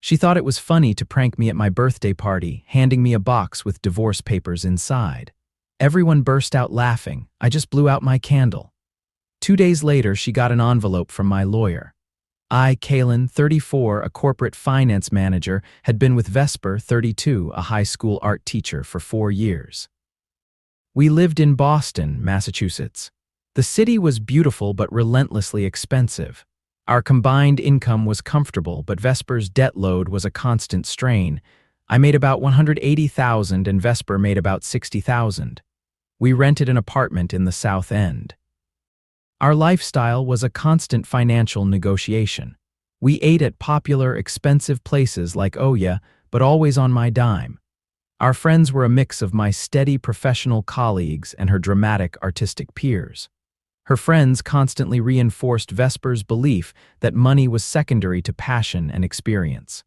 She thought it was funny to prank me at my birthday party, handing me a box with divorce papers inside. Everyone burst out laughing. I just blew out my candle. 2 days later, she got an envelope from my lawyer. I, Kaylin, 34, a corporate finance manager, had been with Vesper, 32, a high school art teacher, for 4 years. We lived in Boston, Massachusetts. The city was beautiful but relentlessly expensive. Our combined income was comfortable, but Vesper's debt load was a constant strain. I made about $180,000 and Vesper made about $60,000. We rented an apartment in the South End. Our lifestyle was a constant financial negotiation. We ate at popular, expensive places like Oya, but always on my dime. Our friends were a mix of my steady professional colleagues and her dramatic artistic peers. Her friends constantly reinforced Vesper's belief that money was secondary to passion and experience.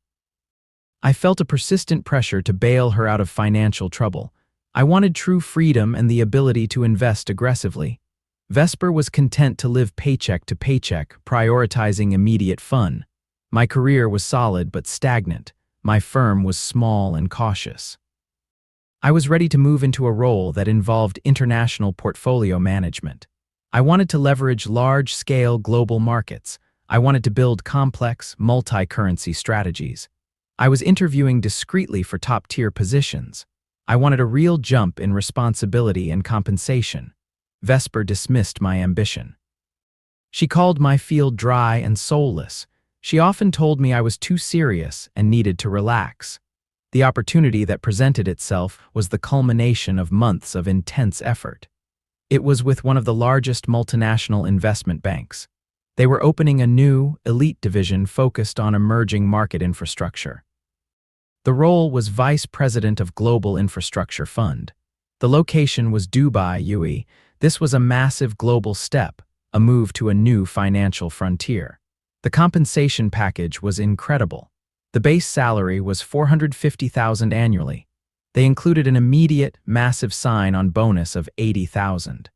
I felt a persistent pressure to bail her out of financial trouble. I wanted true freedom and the ability to invest aggressively. Vesper was content to live paycheck to paycheck, prioritizing immediate fun. My career was solid but stagnant. My firm was small and cautious. I was ready to move into a role that involved international portfolio management. I wanted to leverage large-scale global markets. I wanted to build complex, multi-currency strategies. I was interviewing discreetly for top-tier positions. I wanted a real jump in responsibility and compensation. Vesper dismissed my ambition. She called my field dry and soulless. She often told me I was too serious and needed to relax. The opportunity that presented itself was the culmination of months of intense effort. It was with one of the largest multinational investment banks. They were opening a new, elite division focused on emerging market infrastructure. The role was Vice President of Global Infrastructure Fund. The location was Dubai, UAE. This was a massive global step, a move to a new financial frontier. The compensation package was incredible. The base salary was $450,000 annually. They included an immediate, massive sign-on bonus of $80,000.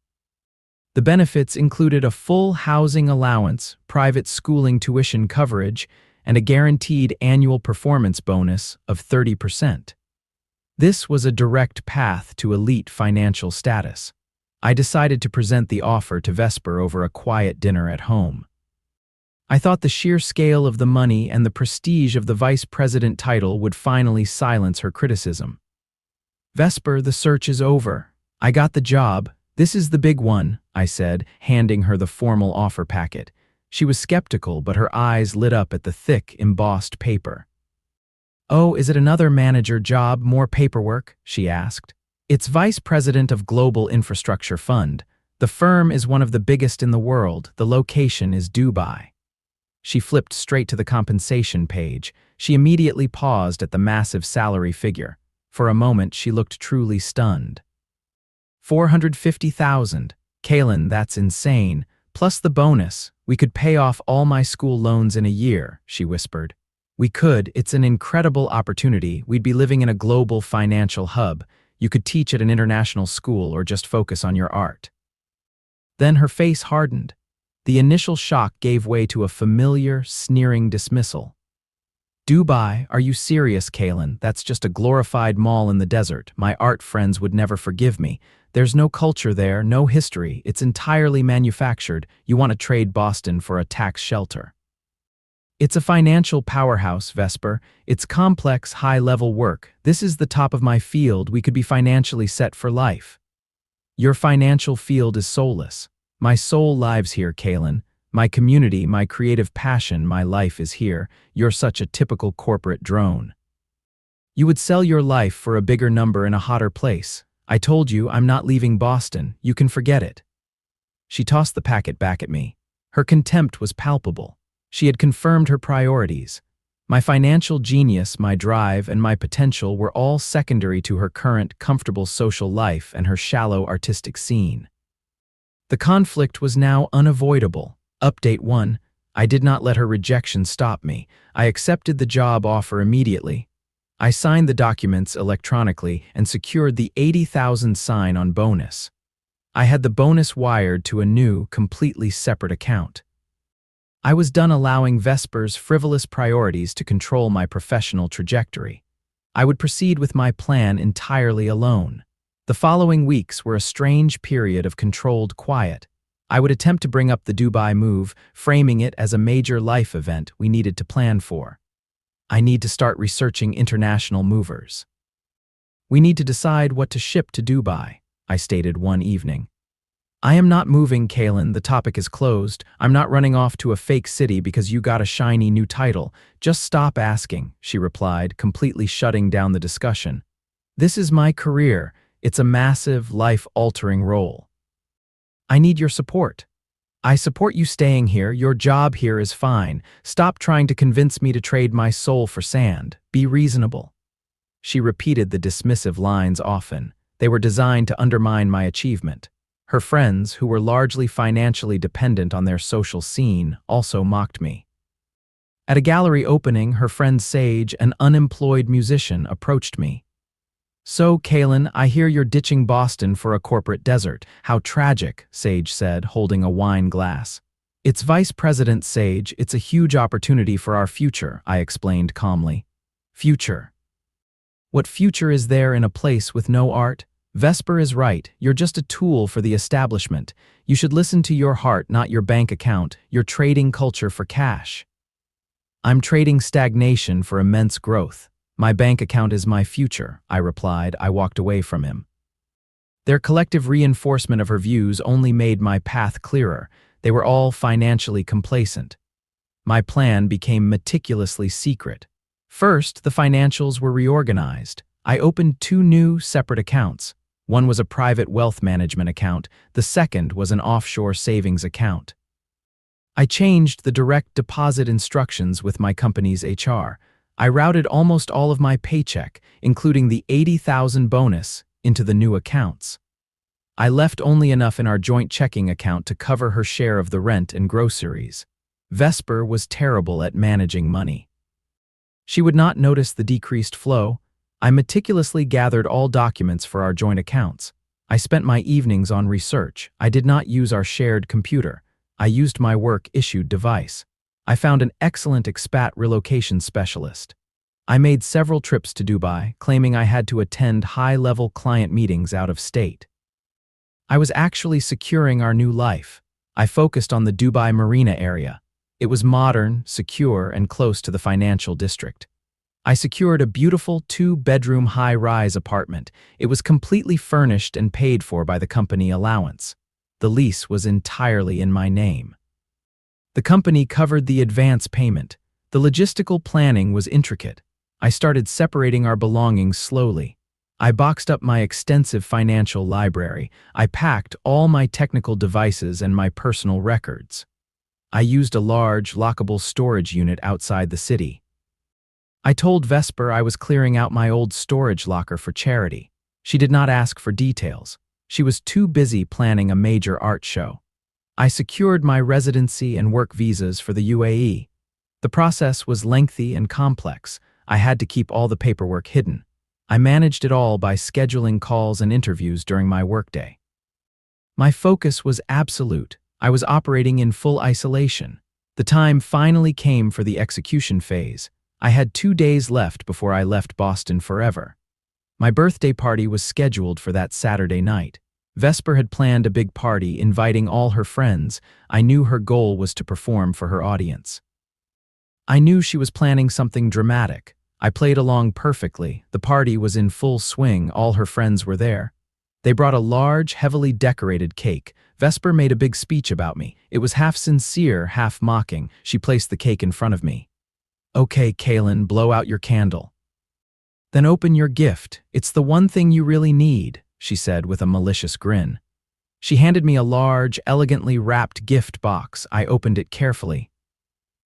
The benefits included a full housing allowance, private schooling tuition coverage, and a guaranteed annual performance bonus of 30%. This was a direct path to elite financial status. I decided to present the offer to Vesper over a quiet dinner at home. I thought the sheer scale of the money and the prestige of the vice president title would finally silence her criticism. "Vesper, the search is over. I got the job. This is the big one," I said, handing her the formal offer packet. She was skeptical, but her eyes lit up at the thick, embossed paper. "Oh, is it another manager job, more paperwork?" she asked. "It's Vice President of Global Infrastructure Fund. The firm is one of the biggest in the world. The location is Dubai." She flipped straight to the compensation page. She immediately paused at the massive salary figure. For a moment, she looked truly stunned. $450,000. Kaylin, that's insane. Plus the bonus. We could pay off all my school loans in a year, she whispered. "We could. It's an incredible opportunity. We'd be living in a global financial hub. You could teach at an international school or just focus on your art." Then her face hardened. The initial shock gave way to a familiar, sneering dismissal. "Dubai? Are you serious, Kaylin? That's just a glorified mall in the desert. My art friends would never forgive me. There's no culture there, no history. It's entirely manufactured. You want to trade Boston for a tax shelter." "It's a financial powerhouse, Vesper. It's complex, high-level work. This is the top of my field. We could be financially set for life." "Your financial field is soulless. My soul lives here, Kaylin. My community, my creative passion, my life is here. You're such a typical corporate drone. You would sell your life for a bigger number in a hotter place. I told you I'm not leaving Boston. You can forget it." She tossed the packet back at me. Her contempt was palpable. She had confirmed her priorities. My financial genius, my drive, and my potential were all secondary to her current, comfortable social life and her shallow artistic scene. The conflict was now unavoidable. Update 1. I did not let her rejection stop me. I accepted the job offer immediately. I signed the documents electronically and secured the $80,000 sign-on bonus. I had the bonus wired to a new, completely separate account. I was done allowing Vesper's frivolous priorities to control my professional trajectory. I would proceed with my plan entirely alone. The following weeks were a strange period of controlled quiet. I would attempt to bring up the Dubai move, framing it as a major life event we needed to plan for. I need to start researching international movers. We need to decide what to ship to Dubai, I stated one evening. I am not moving, Kaylin, the topic is closed. I'm not running off to a fake city because you got a shiny new title. Just stop asking, she replied, completely shutting down the discussion. This is my career. It's a massive, life-altering role. I need your support. I support you staying here. Your job here is fine. Stop trying to convince me to trade my soul for sand. Be reasonable. She repeated the dismissive lines often. They were designed to undermine my achievement. Her friends, who were largely financially dependent on their social scene, also mocked me. At a gallery opening, her friend Sage, an unemployed musician, approached me. So, Kaylin, I hear you're ditching Boston for a corporate desert. How tragic, Sage said, holding a wine glass. It's Vice President Sage. It's a huge opportunity for our future, I explained calmly. Future. What future is there in a place with no art? Vesper is right. You're just a tool for the establishment. You should listen to your heart, not your bank account. You're trading culture for cash. I'm trading stagnation for immense growth. My bank account is my future, I replied. I walked away from him. Their collective reinforcement of her views only made my path clearer. They were all financially complacent. My plan became meticulously secret. First, the financials were reorganized. I opened 2 new, separate accounts. One was a private wealth management account. The second was an offshore savings account. I changed the direct deposit instructions with my company's HR. I routed almost all of my paycheck, including the $80,000 bonus, into the new accounts. I left only enough in our joint checking account to cover her share of the rent and groceries. Vesper was terrible at managing money. She would not notice the decreased flow. I meticulously gathered all documents for our joint accounts. I spent my evenings on research. I did not use our shared computer. I used my work-issued device. I found an excellent expat relocation specialist. I made several trips to Dubai, claiming I had to attend high-level client meetings out of state. I was actually securing our new life. I focused on the Dubai Marina area. It was modern, secure, and close to the financial district. I secured a beautiful 2-bedroom high-rise apartment. It was completely furnished and paid for by the company allowance. The lease was entirely in my name. The company covered the advance payment. The logistical planning was intricate. I started separating our belongings slowly. I boxed up my extensive financial library. I packed all my technical devices and my personal records. I used a large, lockable storage unit outside the city. I told Vesper I was clearing out my old storage locker for charity. She did not ask for details. She was too busy planning a major art show. I secured my residency and work visas for the UAE. The process was lengthy and complex. I had to keep all the paperwork hidden. I managed it all by scheduling calls and interviews during my workday. My focus was absolute. I was operating in full isolation. The time finally came for the execution phase. I had 2 days left before I left Boston forever. My birthday party was scheduled for that Saturday night. Vesper had planned a big party, inviting all her friends. I knew her goal was to perform for her audience. I knew she was planning something dramatic. I played along perfectly. The party was in full swing. All her friends were there. They brought a large, heavily decorated cake. Vesper made a big speech about me. It was half sincere, half mocking. She placed the cake in front of me. Okay, Kaylin, blow out your candle. Then open your gift. It's the one thing you really need, she said with a malicious grin. She handed me a large, elegantly wrapped gift box. I opened it carefully.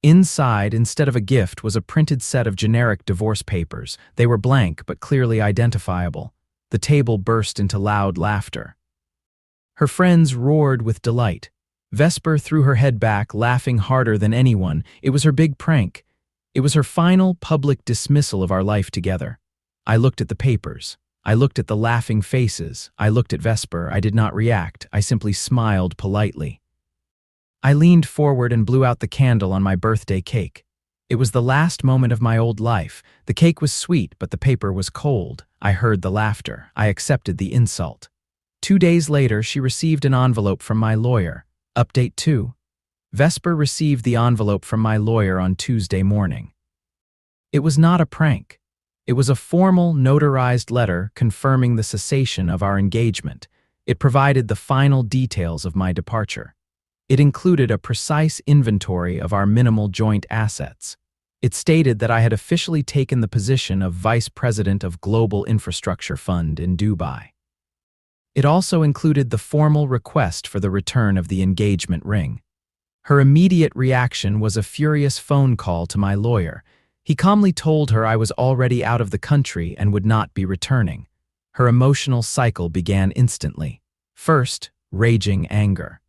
Inside, instead of a gift, was a printed set of generic divorce papers. They were blank, but clearly identifiable. The table burst into loud laughter. Her friends roared with delight. Vesper threw her head back, laughing harder than anyone. It was her big prank. It was her final public dismissal of our life together. I looked at the papers. I looked at the laughing faces. I looked at Vesper. I did not react. I simply smiled politely. I leaned forward and blew out the candle on my birthday cake. It was the last moment of my old life. The cake was sweet, but the paper was cold. I heard the laughter. I accepted the insult. 2 days later, she received an envelope from my lawyer. Update 2. Vesper received the envelope from my lawyer on Tuesday morning. It was not a prank. It was a formal, notarized letter confirming the cessation of our engagement. It provided the final details of my departure. It included a precise inventory of our minimal joint assets. It stated that I had officially taken the position of Vice President of Global Infrastructure Fund in Dubai. It also included the formal request for the return of the engagement ring. Her immediate reaction was a furious phone call to my lawyer. He calmly told her I was already out of the country and would not be returning. Her emotional cycle began instantly. First, raging anger.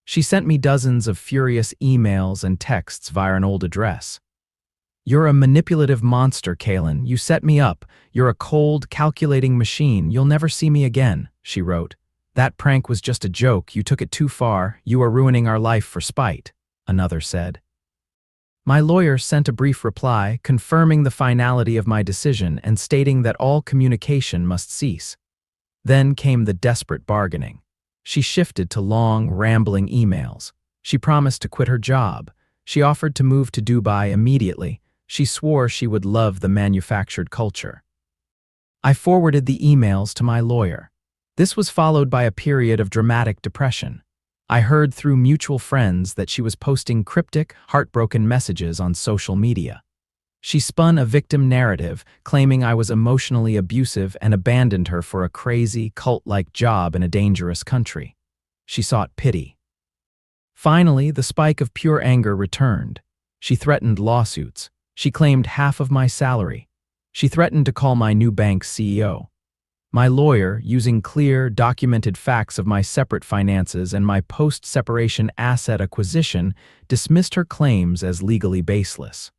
She sent me dozens of furious emails and texts via an old address. "You're a manipulative monster, Kaylin. You set me up. You're a cold, calculating machine. You'll never see me again," she wrote. "That prank was just a joke. You took it too far. You are ruining our life for spite," another said. My lawyer sent a brief reply confirming the finality of my decision and stating that all communication must cease. Then came the desperate bargaining. She shifted to long, rambling emails. She promised to quit her job. She offered to move to Dubai immediately. She swore she would love the manufactured culture. I forwarded the emails to my lawyer. This was followed by a period of dramatic depression. I heard through mutual friends that she was posting cryptic, heartbroken messages on social media. She spun a victim narrative, claiming I was emotionally abusive and abandoned her for a crazy, cult-like job in a dangerous country. She sought pity. Finally, the spike of pure anger returned. She threatened lawsuits. She claimed half of my salary. She threatened to call my new bank's CEO. My lawyer, using clear, documented facts of my separate finances and my post-separation asset acquisition, dismissed her claims as legally baseless.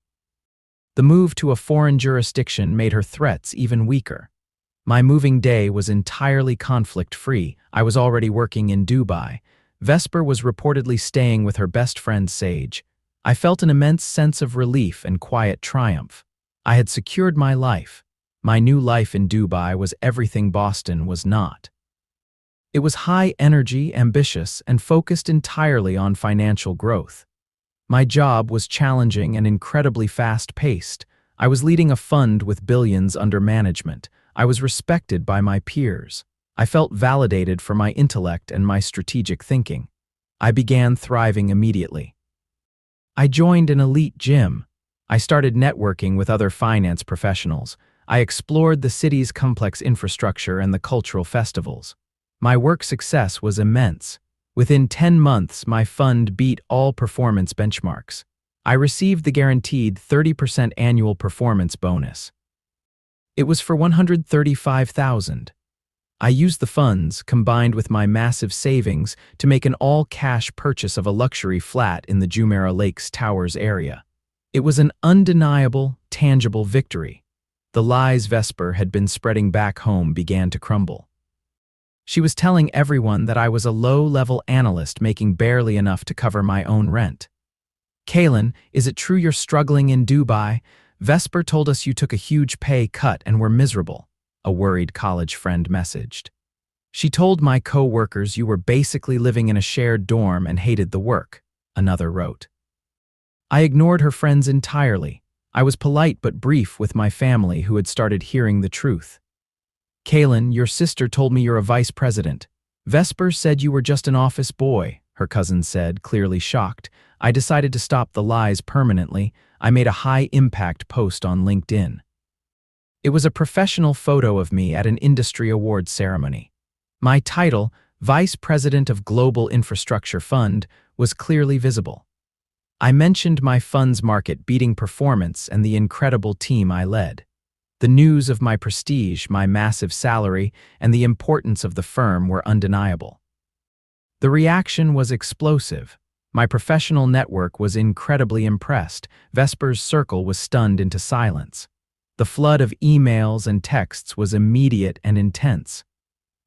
The move to a foreign jurisdiction made her threats even weaker. My moving day was entirely conflict-free. I was already working in Dubai. Vesper was reportedly staying with her best friend Sage. I felt an immense sense of relief and quiet triumph. I had secured my life. My new life in Dubai was everything Boston was not. It was high-energy, ambitious, and focused entirely on financial growth. My job was challenging and incredibly fast-paced. I was leading a fund with billions under management. I was respected by my peers. I felt validated for my intellect and my strategic thinking. I began thriving immediately. I joined an elite gym. I started networking with other finance professionals. I explored the city's complex infrastructure and the cultural festivals. My work success was immense. Within 10 months, my fund beat all performance benchmarks. I received the guaranteed 30% annual performance bonus. It was for $135,000. I used the funds, combined with my massive savings, to make an all-cash purchase of a luxury flat in the Jumeirah Lakes Towers area. It was an undeniable, tangible victory. The lies Vesper had been spreading back home began to crumble. She was telling everyone that I was a low-level analyst making barely enough to cover my own rent. "Kaylin, is it true you're struggling in Dubai? Vesper told us you took a huge pay cut and were miserable," a worried college friend messaged. "She told my co-workers you were basically living in a shared dorm and hated the work," another wrote. I ignored her friends entirely. I was polite but brief with my family who had started hearing the truth. "Kaylin, your sister told me you're a vice president. Vesper said you were just an office boy," her cousin said, clearly shocked. I decided to stop the lies permanently. I made a high-impact post on LinkedIn. It was a professional photo of me at an industry awards ceremony. My title, Vice President of Global Infrastructure Fund, was clearly visible. I mentioned my fund's market-beating performance and the incredible team I led. The news of my prestige, my massive salary, and the importance of the firm were undeniable. The reaction was explosive. My professional network was incredibly impressed. Vesper's circle was stunned into silence. The flood of emails and texts was immediate and intense.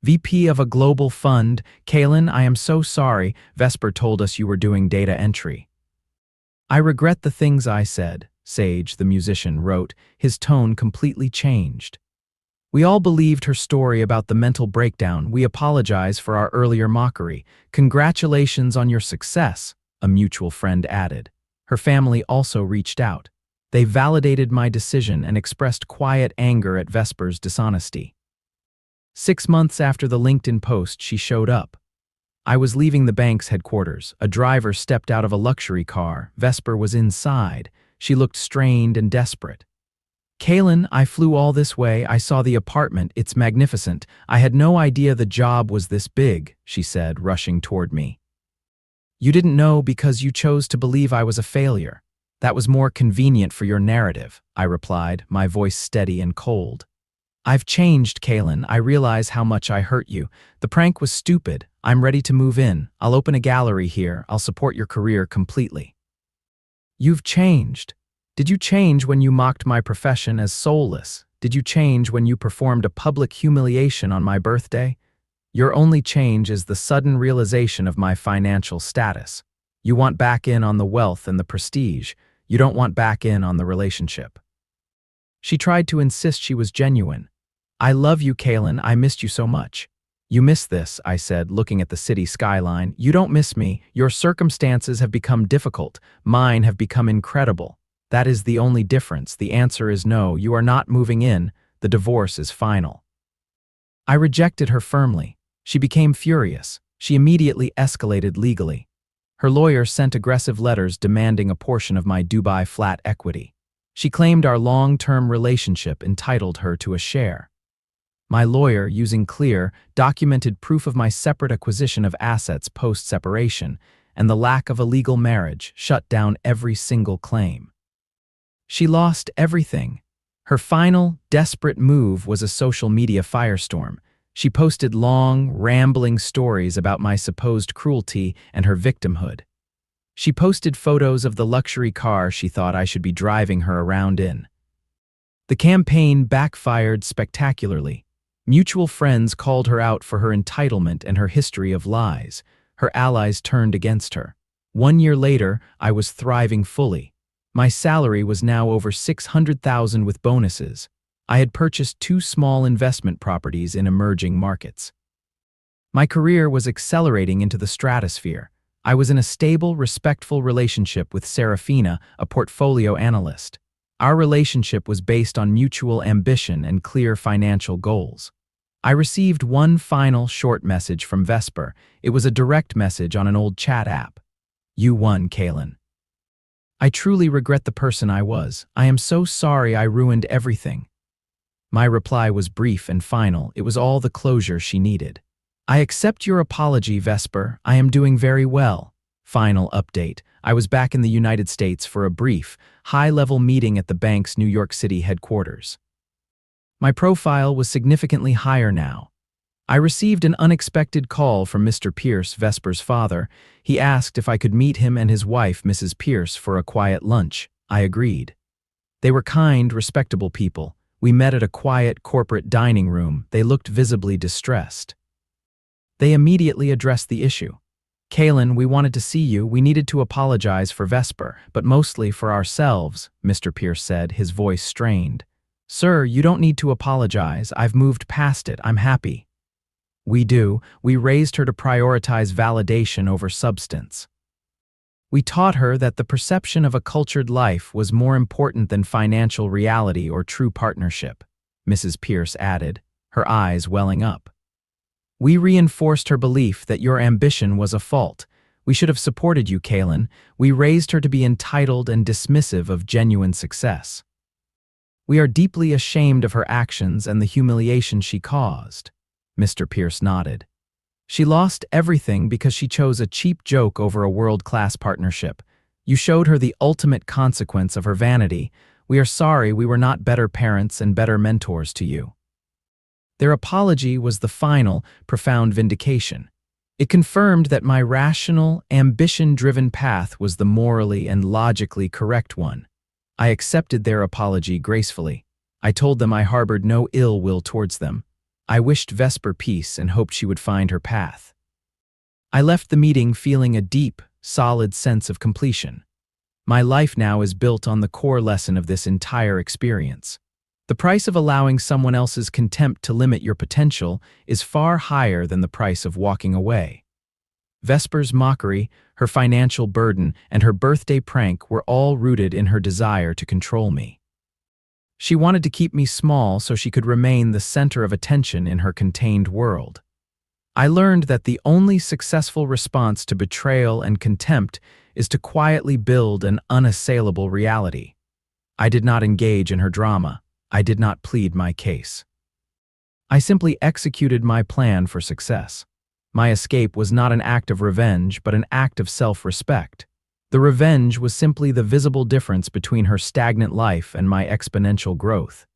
VP of a global fund. Kaylin, I am so sorry. Vesper told us you were doing data entry. I regret the things I said, Sage, the musician, wrote, his tone completely changed. We all believed her story about the mental breakdown. We apologize for our earlier mockery. Congratulations on your success, a mutual friend added. Her family also reached out. They validated my decision and expressed quiet anger at Vesper's dishonesty. 6 months after the LinkedIn post, she showed up. I was leaving the bank's headquarters. A driver stepped out of a luxury car. Vesper was inside. She looked strained and desperate. Kaylin, I flew all this way. I saw the apartment. It's magnificent. I had no idea the job was this big, she said, rushing toward me. You didn't know because you chose to believe I was a failure. That was more convenient for your narrative, I replied, my voice steady and cold. I've changed, Kaylin. I realize how much I hurt you. The prank was stupid. I'm ready to move in. I'll open a gallery here. I'll support your career completely. You've changed. Did you change when you mocked my profession as soulless? Did you change when you performed a public humiliation on my birthday? Your only change is the sudden realization of my financial status. You want back in on the wealth and the prestige. You don't want back in on the relationship. She tried to insist she was genuine. I love you, Kaylin. I missed you so much. You miss this, I said, looking at the city skyline. You don't miss me. Your circumstances have become difficult. Mine have become incredible. That is the only difference. The answer is no, you are not moving in. The divorce is final. I rejected her firmly. She became furious. She immediately escalated legally. Her lawyer sent aggressive letters demanding a portion of my Dubai flat equity. She claimed our long-term relationship entitled her to a share. My lawyer, using clear, documented proof of my separate acquisition of assets post-separation and the lack of a legal marriage, shut down every single claim. She lost everything. Her final, desperate move was a social media firestorm. She posted long, rambling stories about my supposed cruelty and her victimhood. She posted photos of the luxury car she thought I should be driving her around in. The campaign backfired spectacularly. Mutual friends called her out for her entitlement and her history of lies. Her allies turned against her. 1 year later, I was thriving fully. My salary was now over $600,000 with bonuses. I had purchased 2 small investment properties in emerging markets. My career was accelerating into the stratosphere. I was in a stable, respectful relationship with Serafina, a portfolio analyst. Our relationship was based on mutual ambition and clear financial goals. I received one final short message from Vesper. It was a direct message on an old chat app. You won, Kaylin. I truly regret the person I was. I am so sorry I ruined everything. My reply was brief and final. It was all the closure she needed. I accept your apology, Vesper. I am doing very well. Final update. I was back in the United States for a brief, high-level meeting at the bank's New York City headquarters. My profile was significantly higher now. I received an unexpected call from Mr. Pierce, Vesper's father. He asked if I could meet him and his wife, Mrs. Pierce, for a quiet lunch. I agreed. They were kind, respectable people. We met at a quiet corporate dining room. They looked visibly distressed. They immediately addressed the issue. Kaylin, we wanted to see you. We needed to apologize for Vesper, but mostly for ourselves, Mr. Pierce said, his voice strained. Sir, you don't need to apologize. I've moved past it. I'm happy. We do. We raised her to prioritize validation over substance. We taught her that the perception of a cultured life was more important than financial reality or true partnership, Mrs. Pierce added, her eyes welling up. We reinforced her belief that your ambition was a fault. We should have supported you, Kaylin. We raised her to be entitled and dismissive of genuine success. We are deeply ashamed of her actions and the humiliation she caused. Mr. Pierce nodded. She lost everything because she chose a cheap joke over a world-class partnership. You showed her the ultimate consequence of her vanity. We are sorry we were not better parents and better mentors to you. Their apology was the final, profound vindication. It confirmed that my rational, ambition-driven path was the morally and logically correct one. I accepted their apology gracefully. I told them I harbored no ill will towards them. I wished Vesper peace and hoped she would find her path. I left the meeting feeling a deep, solid sense of completion. My life now is built on the core lesson of this entire experience. The price of allowing someone else's contempt to limit your potential is far higher than the price of walking away. Vesper's mockery, her financial burden, and her birthday prank were all rooted in her desire to control me. She wanted to keep me small so she could remain the center of attention in her contained world. I learned that the only successful response to betrayal and contempt is to quietly build an unassailable reality. I did not engage in her drama. I did not plead my case. I simply executed my plan for success. My escape was not an act of revenge, but an act of self-respect. The revenge was simply the visible difference between her stagnant life and my exponential growth.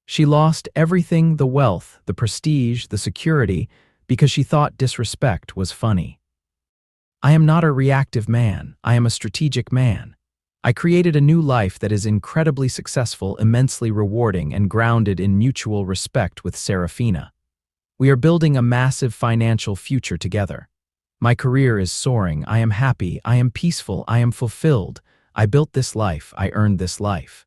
She lost everything: the wealth, the prestige, the security, because she thought disrespect was funny. I am not a reactive man. I am a strategic man. I created a new life that is incredibly successful, immensely rewarding, and grounded in mutual respect with Serafina. We are building a massive financial future together. My career is soaring. I am happy. I am peaceful. I am fulfilled. I built this life. I earned this life.